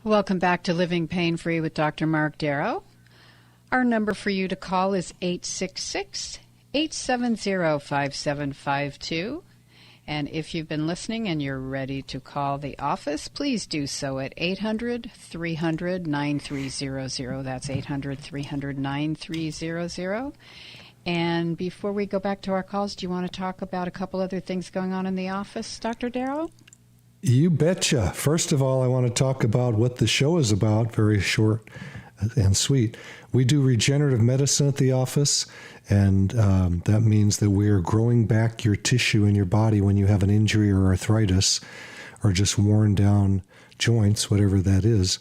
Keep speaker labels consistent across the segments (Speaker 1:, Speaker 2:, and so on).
Speaker 1: Welcome back to Living Pain-Free with Dr. Marc Darrow. Our number for you to call is 866-870-5752. And if you've been listening and you're ready to call the office, please do so at 800-300-9300. That's 800-300-9300. And before we go back to our calls, do you want to talk about a couple other things going on in the office, Dr. Darrow?
Speaker 2: You betcha. First of all, I want to talk about what the show is about, very short and sweet. We do regenerative medicine at the office, and that means that we are growing back your tissue in your body when you have an injury or arthritis or just worn down joints, whatever that is.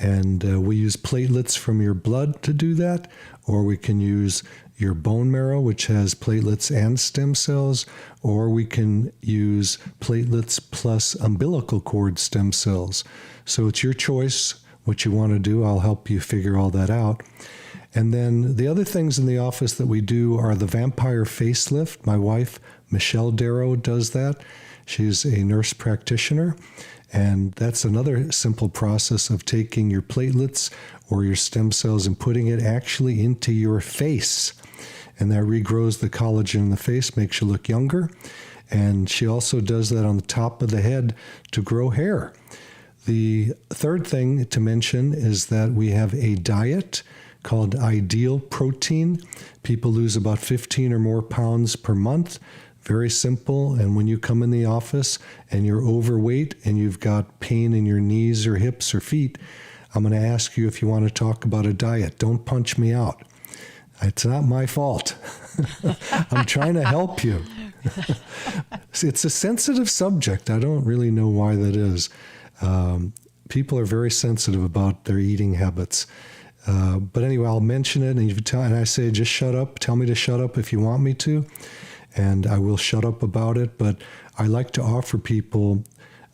Speaker 2: And we use platelets from your blood to do that, or we can use your bone marrow, which has platelets and stem cells, or we can use platelets plus umbilical cord stem cells. So it's your choice what you want to do. I'll help you figure all that out. And then the other things in the office that we do are the vampire facelift. My wife, Michelle Darrow, does that. She's a nurse practitioner. And that's another simple process of taking your platelets or your stem cells and putting it actually into your face. And that regrows the collagen in the face, makes you look younger. And she also does that on the top of the head to grow hair. The third thing to mention is that we have a diet called Ideal Protein. People lose about 15 or more pounds per month. Very simple. And when you come in the office and you're overweight and you've got pain in your knees or hips or feet, I'm going to ask you if you want to talk about a diet. Don't punch me out. It's not my fault. I'm trying to help you. It's a sensitive subject. I don't really know why that is. People are very sensitive about their eating habits. But anyway, I'll mention it, and I say, just shut up. Tell me to shut up if you want me to, and I will shut up about it. But I like to offer people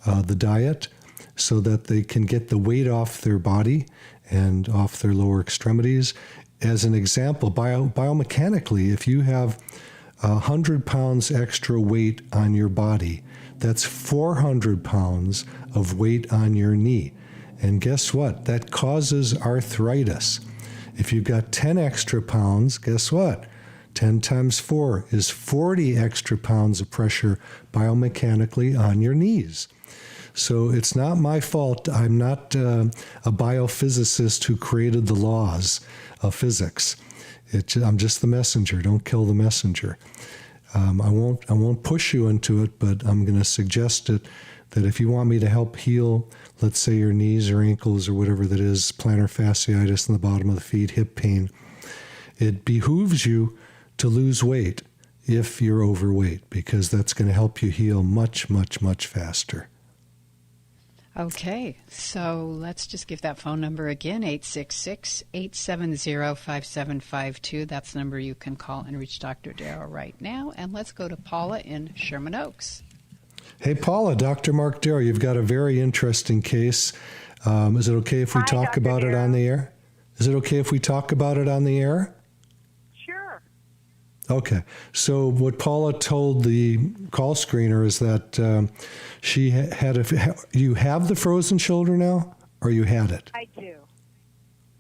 Speaker 2: the diet so that they can get the weight off their body and off their lower extremities. As an example, biomechanically, if you have 100 pounds extra weight on your body, that's 400 pounds of weight on your knee. And guess what? That causes arthritis. If you've got 10 extra pounds, guess what? 10 times 4 is 40 extra pounds of pressure biomechanically on your knees. So it's not my fault. I'm not a biophysicist who created the laws of physics. I'm just the messenger. Don't kill the messenger. I won't push you into it, but I'm going to suggest it that if you want me to help heal, let's say your knees or ankles or whatever that is, plantar fasciitis in the bottom of the feet, hip pain, it behooves you to lose weight if you're overweight, because that's going to help you heal much, much, much faster.
Speaker 1: Okay, so let's just give that phone number again, 866-870-5752. That's the number you can call and reach Dr. Darrow right now. And let's go to Paula in Sherman Oaks.
Speaker 2: Hey, Paula, Dr. Marc Darrow, you've got a very interesting case. Is it okay if we talk
Speaker 3: Dr.
Speaker 2: about
Speaker 3: Darrow.
Speaker 2: it on the air? Is it okay if we talk about it on the air?
Speaker 3: Sure.
Speaker 2: Okay. So what Paula told the call screener is that she had you have the frozen shoulder now, or you had it?
Speaker 3: I do.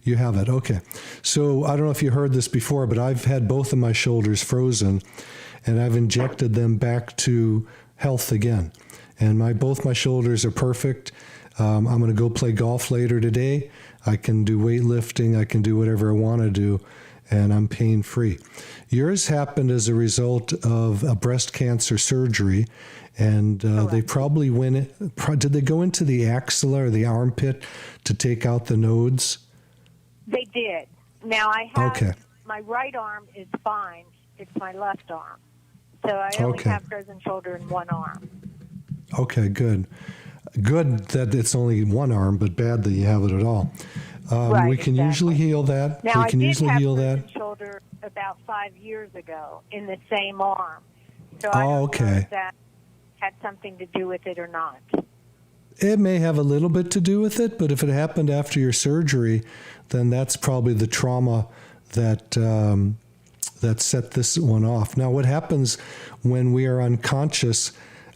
Speaker 2: You have it. Okay. So I don't know if you heard this before, but I've had both of my shoulders frozen, and I've injected them back to health again. And both my shoulders are perfect. I'm going to go play golf later today. I can do weightlifting. I can do whatever I want to do, and I'm pain-free. Yours happened as a result of a breast cancer surgery, and they probably did they go into the axilla or the armpit to take out the nodes?
Speaker 3: They did. Now, I have my right arm is fine. It's my left arm. So I only have frozen shoulder in one arm.
Speaker 2: Okay, good. Good that it's only one arm, but bad that you have it at all.
Speaker 3: Right,
Speaker 2: we can usually heal that.
Speaker 3: Now,
Speaker 2: we can usually heal that.
Speaker 3: I did have frozen shoulder about 5 years ago in the same arm. So I don't know if that had something to do with it or not.
Speaker 2: It may have a little bit to do with it, but if it happened after your surgery, then that's probably the trauma that set this one off. Now, what happens when we are unconscious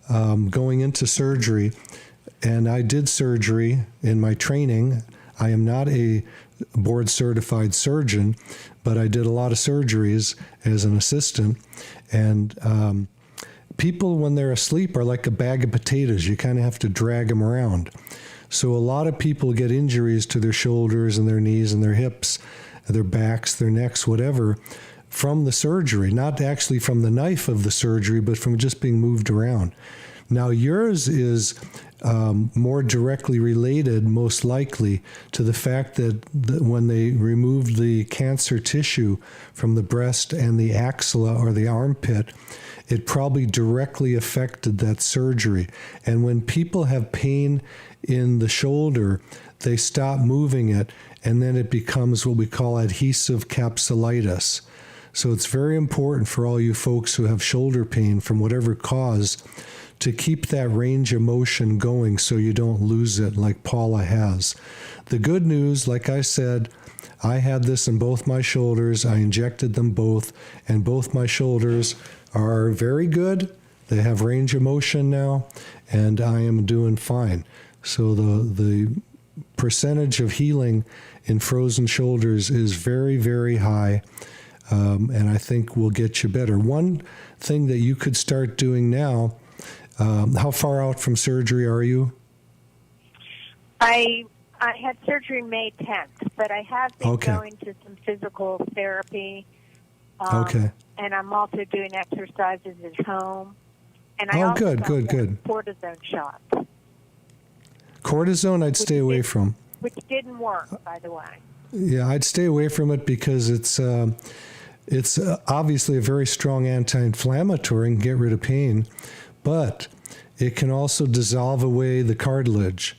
Speaker 2: going into surgery, And I did surgery in my training. I am not a board-certified surgeon, but I did a lot of surgeries as an assistant. And people, when they're asleep, are like a bag of potatoes. You kind of have to drag them around. So a lot of people get injuries to their shoulders and their knees and their hips, their backs, their necks, whatever, from the surgery, not actually from the knife of the surgery, but from just being moved around. Now, yours is more directly related, most likely, to the fact that when they removed the cancer tissue from the breast and the axilla or the armpit, it probably directly affected that surgery. And when people have pain in the shoulder, they stop moving it, and then it becomes what we call adhesive capsulitis. So it's very important for all you folks who have shoulder pain from whatever cause to keep that range of motion going so you don't lose it like Paula has. The good news, like I said, I had this in both my shoulders. I injected them both, and both my shoulders are very good. They have range of motion now, and I am doing fine. So the percentage of healing in frozen shoulders is very, very high, and I think will get you better. One thing that you could start doing now, how far out from surgery are you?
Speaker 3: I had surgery May 10th, but I have been going to some physical therapy.
Speaker 2: Okay.
Speaker 3: And I'm also doing exercises at home. And I also
Speaker 2: good.
Speaker 3: cortisone shot.
Speaker 2: Cortisone I'd stay away from.
Speaker 3: Which didn't work, by the way.
Speaker 2: Yeah, I'd stay away from it because it's obviously a very strong anti-inflammatory and get rid of pain, but it can also dissolve away the cartilage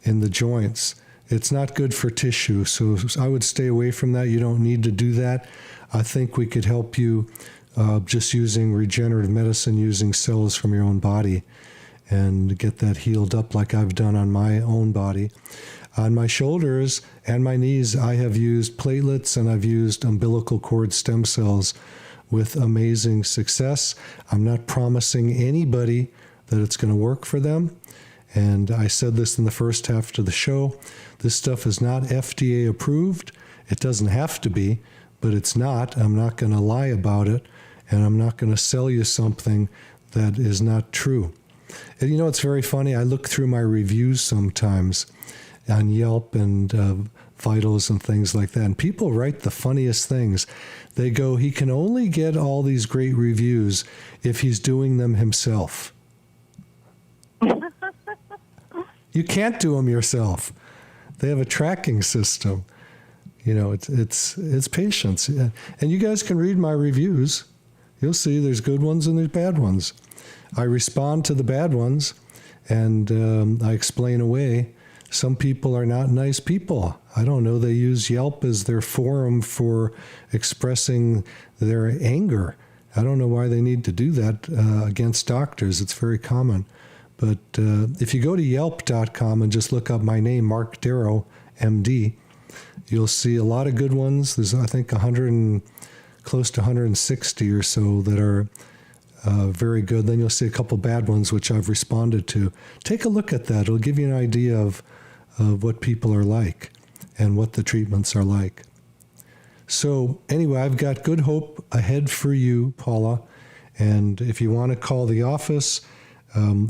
Speaker 2: in the joints. It's not good for tissue, so I would stay away from that. You don't need to do that. I think we could help you just using regenerative medicine, using cells from your own body, and get that healed up like I've done on my own body. On my shoulders and my knees, I have used platelets and I've used umbilical cord stem cells with amazing success. I'm not promising anybody that it's going to work for them. And I said this in the first half of the show. This stuff is not FDA approved. It doesn't have to be, but it's not. I'm not going to lie about it, and I'm not going to sell you something that is not true. And you know, it's very funny. I look through my reviews sometimes on Yelp and Vitals and things like that, and people write the funniest things. They go, he can only get all these great reviews if he's doing them himself. You can't do them yourself. They have a tracking system. You know, it's patience. And you guys can read my reviews. You'll see there's good ones and there's bad ones. I respond to the bad ones, and I explain away. Some people are not nice people. I don't know. They use Yelp as their forum for expressing their anger. I don't know why they need to do that against doctors. It's very common. But if you go to Yelp.com and just look up my name, Marc Darrow, MD, you'll see a lot of good ones. There's, I think, close to 160 or so that are very good. Then you'll see a couple bad ones, which I've responded to. Take a look at that. It'll give you an idea of what people are like and what the treatments are like. So anyway, I've got good hope ahead for you, Paula. And if you want to call the office,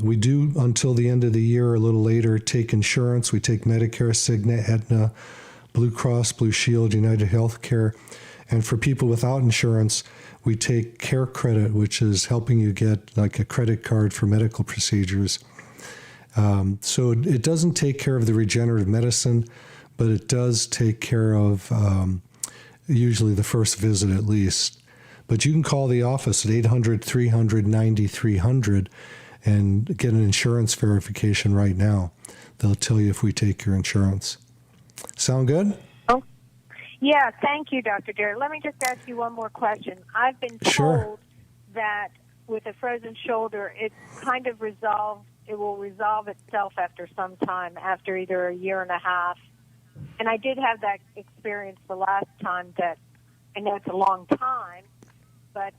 Speaker 2: we do, until the end of the year or a little later, take insurance. We take Medicare, Cigna, Aetna, Blue Cross, Blue Shield, United Healthcare. And for people without insurance, we take Care Credit, which is helping you get like a credit card for medical procedures. So it doesn't take care of the regenerative medicine, but it does take care of usually the first visit at least. But you can call the office at 800-300-9300 and get an insurance verification right now. They'll tell you if we take your insurance. Sound good?
Speaker 3: Oh, yeah. Thank you, Dr. Darrow. Let me just ask you one more question. I've been told that with a frozen shoulder, it kind of will resolve itself after some time, after either a year and a half. And I did have that experience the last time that, I know it's a long time, but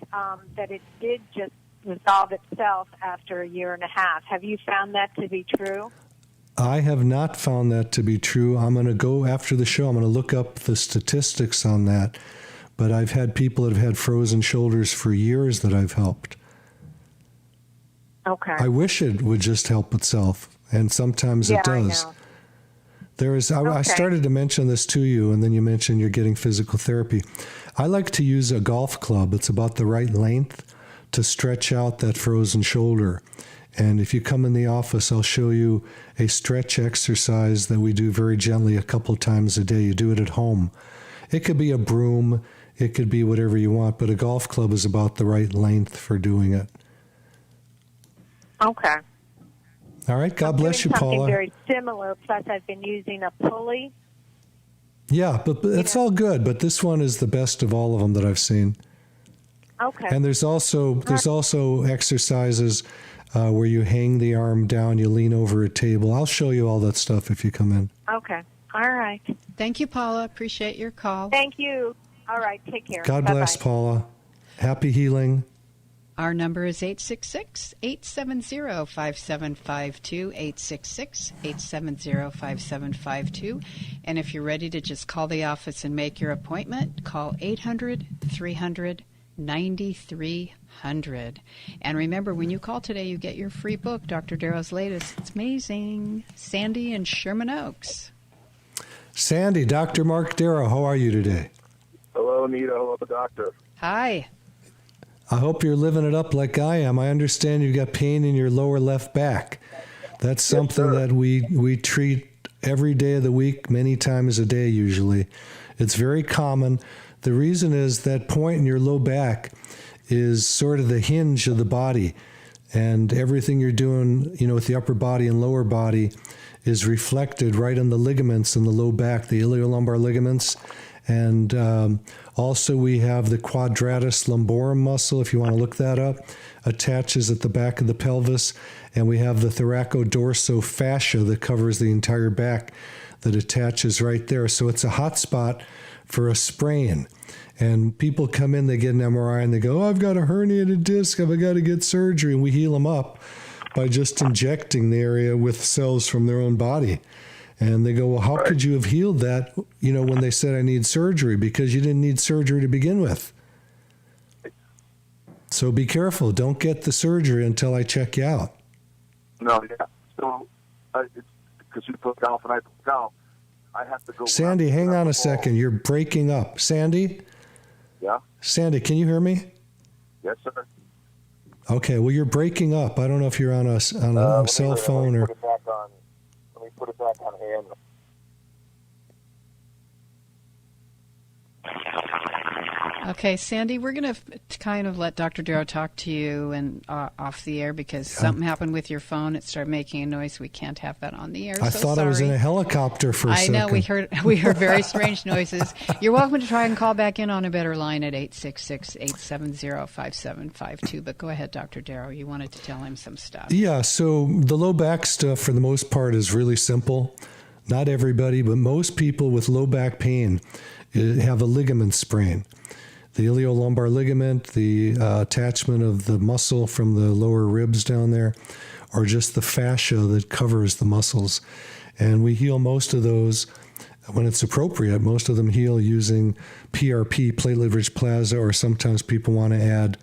Speaker 3: that it did just resolve itself after a year and a half. Have you found that to be true?
Speaker 2: I have not found that to be true. I'm going to go after the show. I'm going to look up the statistics on that. But I've had people that have had frozen shoulders for years that I've helped.
Speaker 3: Okay.
Speaker 2: I wish it would just help itself, and sometimes it does.
Speaker 3: I know.
Speaker 2: I started to mention this to you, and then you mentioned you're getting physical therapy. I like to use a golf club. It's about the right length to stretch out that frozen shoulder. And if you come in the office, I'll show you a stretch exercise that we do very gently a couple of times a day. You do it at home. It could be a broom. It could be whatever you want, but a golf club is about the right length for doing it.
Speaker 3: Okay.
Speaker 2: All right. God bless you, Paula.
Speaker 3: Something very similar, plus I've been using a pulley.
Speaker 2: Yeah, but it's all good, but this one is the best of all of them that I've seen.
Speaker 3: Okay.
Speaker 2: And there's also exercises where you hang the arm down, you lean over a table. I'll show you all that stuff if you come in.
Speaker 3: Okay. All right.
Speaker 1: Thank you, Paula. Appreciate your call.
Speaker 3: Thank you. All right. Take care.
Speaker 2: God bless,
Speaker 3: Bye-bye.
Speaker 2: Paula. Happy healing.
Speaker 1: Our number is 866-870-5752, 866-870-5752. And if you're ready to just call the office and make your appointment, call 800-300-9300. And remember, when you call today, you get your free book, Dr. Darrow's latest. It's amazing. Sandy in Sherman Oaks.
Speaker 2: Sandy, Dr. Marc Darrow, how are you today?
Speaker 4: Hello, Anita. Hello, doctor.
Speaker 1: Hi.
Speaker 2: I hope you're living it up like I am. I understand you got pain in your lower left back. That's something that we treat every day of the week, many times a day usually. It's very common. The reason is that point in your low back is sort of the hinge of the body, and everything you're doing, with the upper body and lower body is reflected right on the ligaments in the low back, the iliolumbar ligaments. And also we have the quadratus lumborum muscle, if you want to look that up, attaches at the back of the pelvis. And we have the thoracodorsofascia that covers the entire back that attaches right there. So it's a hot spot for a sprain. And people come in, they get an MRI, and they go, I've got a herniated disc, I've got to get surgery. And we heal them up by just injecting the area with cells from their own body. And they go, well, how could you have healed that, when they said I need surgery? Because you didn't need surgery to begin with. So be careful. Don't get the surgery until I check you out.
Speaker 4: No, yeah. So, because you put golf and I put golf, I have to go.
Speaker 2: Sandy, hang on a second. You're breaking up. Sandy?
Speaker 4: Yeah?
Speaker 2: Sandy, can you hear me?
Speaker 4: Yes, sir.
Speaker 2: Okay, well, you're breaking up. I don't know if you're on a cell phone or...
Speaker 4: Let me put it back on hand.
Speaker 1: Okay, Sandy, we're going to kind of let Dr. Darrow talk to you and off the air because something happened with your phone. It started making a noise. We can't have that on the air.
Speaker 2: I thought I was in a helicopter for a second.
Speaker 1: I know. We heard very strange noises. You're welcome to try and call back in on a better line at 866-870-5752. But go ahead, Dr. Darrow. You wanted to tell him some stuff.
Speaker 2: Yeah, so the low back stuff, for the most part, is really simple. Not everybody, but most people with low back pain have a ligament sprain. The iliolumbar ligament, the attachment of the muscle from the lower ribs down there, or just the fascia that covers the muscles. And we heal most of those when it's appropriate. Most of them heal using PRP, platelet-rich plasma, or sometimes people want to add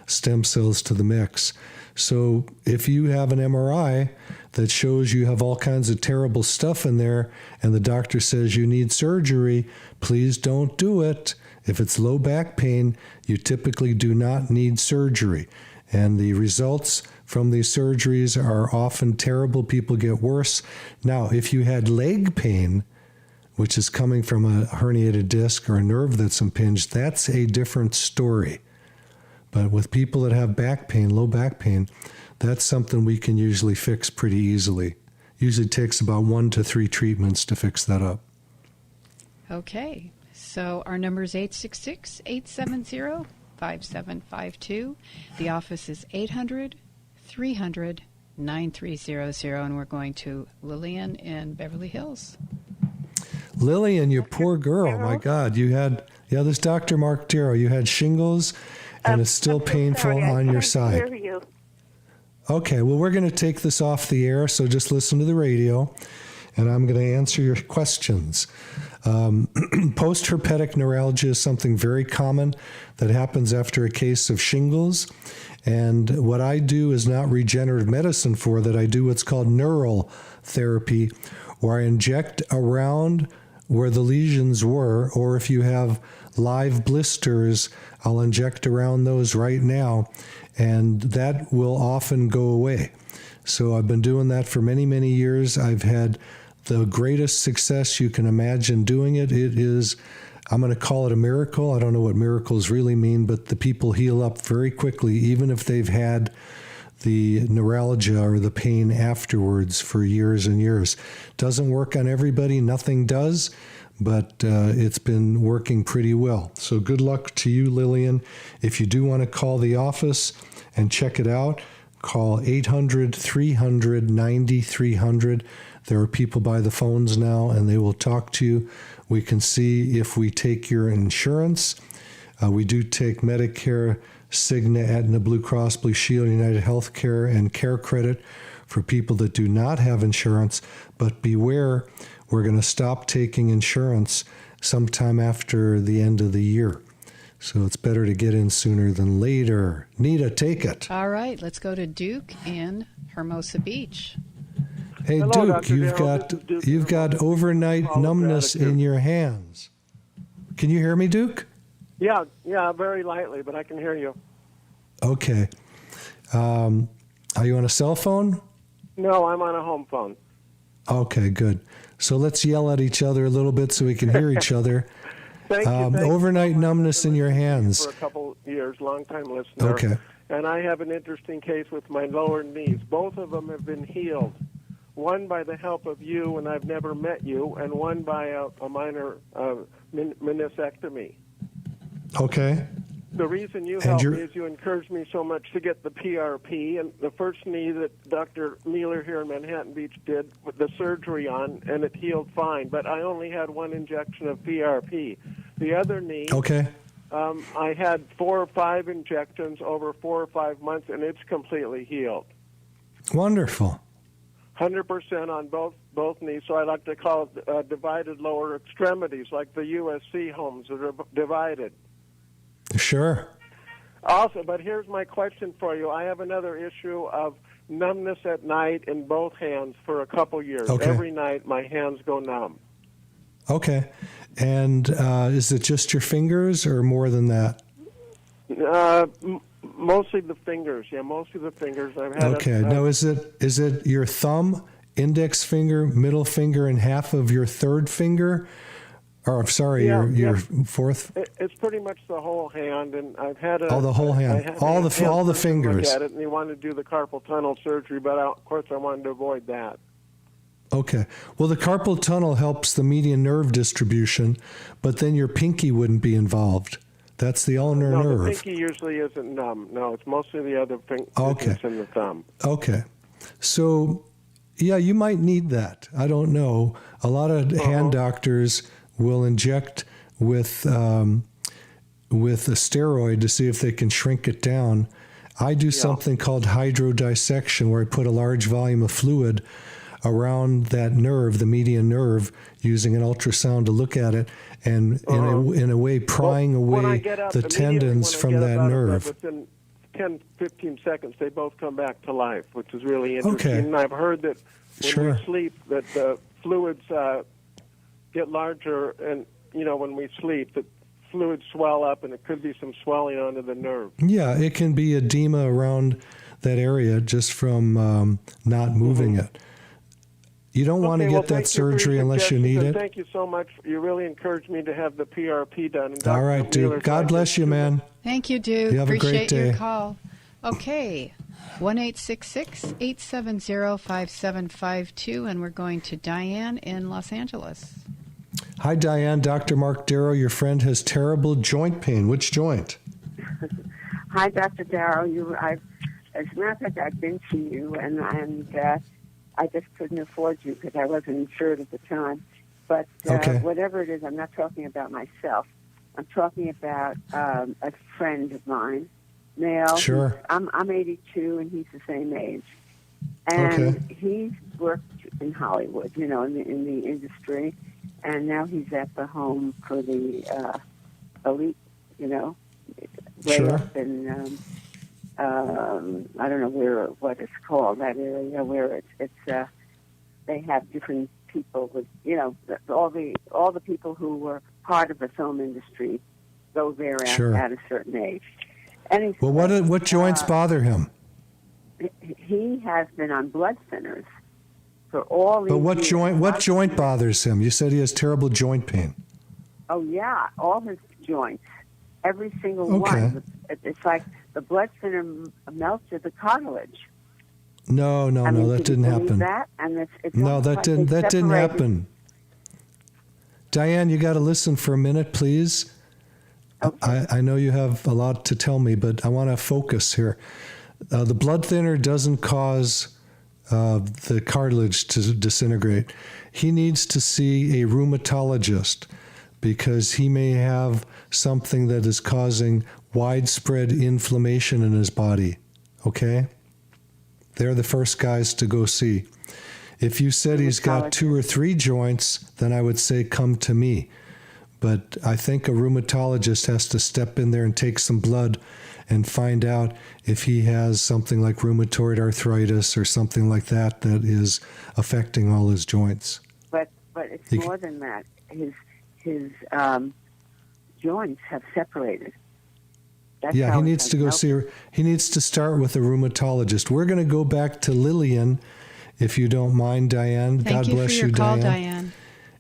Speaker 2: stem cells to the mix. So if you have an MRI that shows you have all kinds of terrible stuff in there and the doctor says you need surgery, please don't do it. If it's low back pain, you typically do not need surgery. And the results from these surgeries are often terrible. People get worse. Now, if you had leg pain, which is coming from a herniated disc or a nerve that's impinged, that's a different story. But with people that have back pain, low back pain, that's something we can usually fix pretty easily. Usually takes about 1 to 3 treatments to fix that up.
Speaker 1: Okay. So our number is 866-870-5752. The office is 800-300-9300, and we're going to Lillian in Beverly Hills.
Speaker 2: Lillian, you poor girl. My God, you had, this is Dr. Marc Darrow. You had shingles, and it's still painful on your side.
Speaker 3: Hear you.
Speaker 2: Okay, well, we're going to take this off the air, so just listen to the radio, and I'm going to answer your questions. Post-herpetic neuralgia is something very common that happens after a case of shingles. And what I do is not regenerative medicine for that. I do what's called neural therapy, where I inject around where the lesions were, or if you have live blisters, I'll inject around those right now, and that will often go away. So I've been doing that for many, many years. I've had the greatest success you can imagine doing it. It is, I'm going to call it a miracle. I don't know what miracles really mean, but the people heal up very quickly, even if they've had the neuralgia or the pain afterwards for years and years. Doesn't work on everybody. Nothing does, but it's been working pretty well. So good luck to you, Lillian. If you do want to call the office and check it out, call 800-300-9300. There are people by the phones now, and they will talk to you. We can see if we take your insurance. We do take Medicare, Cigna, Aetna, Blue Cross, Blue Shield, United Healthcare, and Care Credit for people that do not have insurance. But beware, we're going to stop taking insurance sometime after the end of the year. So it's better to get in sooner than later. Nita, take it.
Speaker 1: All right, let's go to Duke in Hermosa Beach.
Speaker 2: Hey,
Speaker 5: Hello,
Speaker 2: Duke,
Speaker 5: Dr.
Speaker 2: you've got overnight numbness in your hands. Can you hear me, Duke?
Speaker 5: Yeah, very lightly, but I can hear you.
Speaker 2: Okay. Are you on a cell phone?
Speaker 5: No, I'm on a home phone.
Speaker 2: Okay, good. So let's yell at each other a little bit so we can hear each other.
Speaker 5: Thank you.
Speaker 2: Overnight numbness in your hands.
Speaker 5: For a couple years, long-time listener.
Speaker 2: Okay.
Speaker 5: And I have an interesting case with my lower knees. Both of them have been healed. One by the help of you, and I've never met you, and one by a minor meniscectomy.
Speaker 2: Okay.
Speaker 5: The reason you helped me is you encouraged me so much to get the PRP, and the first knee that Dr. Mueller here in Manhattan Beach did with the surgery on, and it healed fine, but I only had one injection of PRP. The other knee,
Speaker 2: okay.
Speaker 5: I had 4 or 5 injections over 4 or 5 months, and it's completely healed.
Speaker 2: Wonderful.
Speaker 5: 100% on both knees, so I like to call it divided lower extremities, like the USC homes that are divided.
Speaker 2: Sure.
Speaker 5: Also, but here's my question for you. I have another issue of numbness at night in both hands for a couple years.
Speaker 2: Okay.
Speaker 5: Every night my hands go numb.
Speaker 2: Okay. And is it just your fingers or more than that?
Speaker 5: Mostly the fingers. Yeah, mostly the fingers. I've had.
Speaker 2: Okay. Now, is it your thumb, index finger, middle finger, and half of your third finger? Or I'm sorry, your fourth.
Speaker 5: It's pretty much the whole hand, and I've had
Speaker 2: the whole hand, all the fingers.
Speaker 5: Look at it, and he wanted to do the carpal tunnel surgery, but of course I wanted to avoid that.
Speaker 2: Okay. Well, the carpal tunnel helps the median nerve distribution, but then your pinky wouldn't be involved. That's the ulnar nerve.
Speaker 5: No, the pinky usually isn't numb. No, it's mostly the other fingers and the thumb.
Speaker 2: Okay. So, yeah, you might need that. I don't know. A lot of hand doctors will inject with a steroid to see if they can shrink it down. I do something called hydrodissection, where I put a large volume of fluid around that nerve, the median nerve, using an ultrasound to look at it, and in a way prying away the tendons from that nerve.
Speaker 5: Within 10, 15 seconds, they both come back to life, which is really interesting.
Speaker 2: Okay.
Speaker 5: And I've heard that when we sleep, that the fluids get larger, and when we sleep, the fluids swell up, and it could be some swelling onto the nerve. Yeah,
Speaker 2: it can be edema around that area just from not moving it. You don't want to get that surgery unless you need it.
Speaker 5: Thank you so much. You really encouraged me to have the PRP done.
Speaker 2: All right, Duke. God bless you, man.
Speaker 1: Thank you, Duke.
Speaker 2: You have a great day.
Speaker 1: Appreciate your call. Okay. 1-866-870-5752, and we're going to Diane in Los Angeles.
Speaker 2: Hi, Diane. Dr. Marc Darrow, your friend, has terrible joint pain. Which joint?
Speaker 6: Hi, Dr. Darrow. As a matter of fact, I've been to you, and I just couldn't afford you because I wasn't insured at the time. But whatever it is, I'm not talking about myself. I'm talking about a friend of mine male.
Speaker 2: Sure.
Speaker 6: I'm 82, and he's the same age. And he's worked in Hollywood, in the industry, and now he's at the home for the elite, way up in I don't know what it's called, that area where it's they have different people with all the people who were part of the film industry go there at a certain age. And
Speaker 2: well, what joints bother him?
Speaker 6: He has been on blood thinners for all these years.
Speaker 2: What joint bothers him? You said he has terrible joint pain.
Speaker 6: Oh yeah, all his joints, every single one. It's like the blood thinner melted the cartilage.
Speaker 2: No, that didn't happen.
Speaker 6: That? And
Speaker 2: that didn't happen. Diane, you got to listen for a minute, please. Okay. I know you have a lot to tell me, but I want to focus here. The blood thinner doesn't cause the cartilage to disintegrate. He needs to see a rheumatologist because he may have something that is causing widespread inflammation in his body. Okay? They're the first guys to go see. If you said he's got 2 or 3 joints, then I would say come to me. But I think a rheumatologist has to step in there and take some blood and find out if he has something like rheumatoid arthritis or something like that is affecting all his joints.
Speaker 6: But it's more than that. His joints have separated.
Speaker 2: He needs to go see her. He needs to start with a rheumatologist. We're going to go back to Lillian, if you don't mind, Diane.
Speaker 1: God bless you, Diane.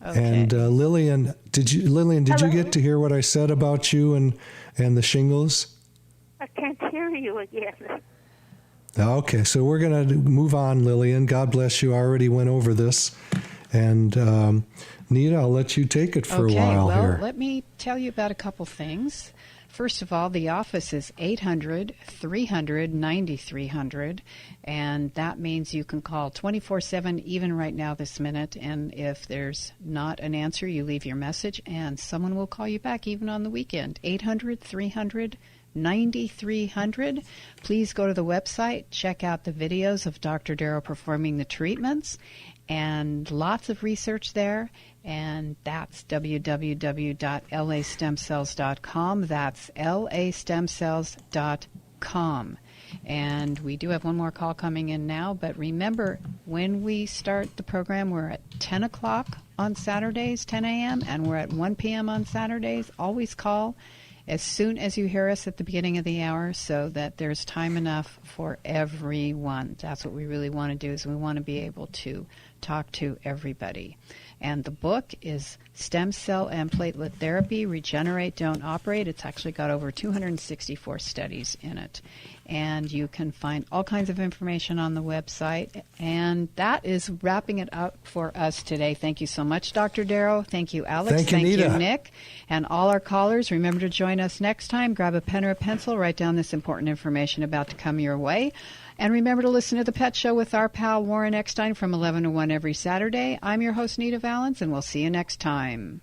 Speaker 2: Okay. And Lillian, did you get to hear what I said about you and the shingles?
Speaker 3: I can't hear you again.
Speaker 2: Okay, so we're going to move on, Lillian. God bless you. I already went over this. And Nita, I'll let you take it for a while here.
Speaker 1: Well, let me tell you about a couple things. First of all, the office is 800-300-9300, and that means you can call 24/7, even right now this minute, and if there's not an answer, you leave your message, and someone will call you back even on the weekend. 800-300-9300. Please go to the website, check out the videos of Dr. Darrow performing the treatments, and lots of research there. And that's www.lastemcells.com. That's lastemcells.com. And we do have one more call coming in now. But remember, when we start the program, we're at 10 o'clock on Saturdays, 10 a.m., and we're at 1 p.m. on Saturdays. Always call as soon as you hear us at the beginning of the hour so that there's time enough for everyone. That's what we really want to do, is we want to be able to talk to everybody. And the book is Stem Cell and Platelet Therapy, Regenerate, Don't Operate. It's actually got over 264 studies in it. And you can find all kinds of information on the website. And that is wrapping it up for us today. Thank you so much, Dr. Darrow. Thank you, Alex.
Speaker 2: Thank you,
Speaker 1: Nick. And all our callers, remember to join us next time. Grab a pen or a pencil. Write down this important information about to come your way. And remember to listen to The Pet Show with our pal Warren Eckstein from 11 to 1 every Saturday. I'm your host, Nita Valens, and we'll see you next time.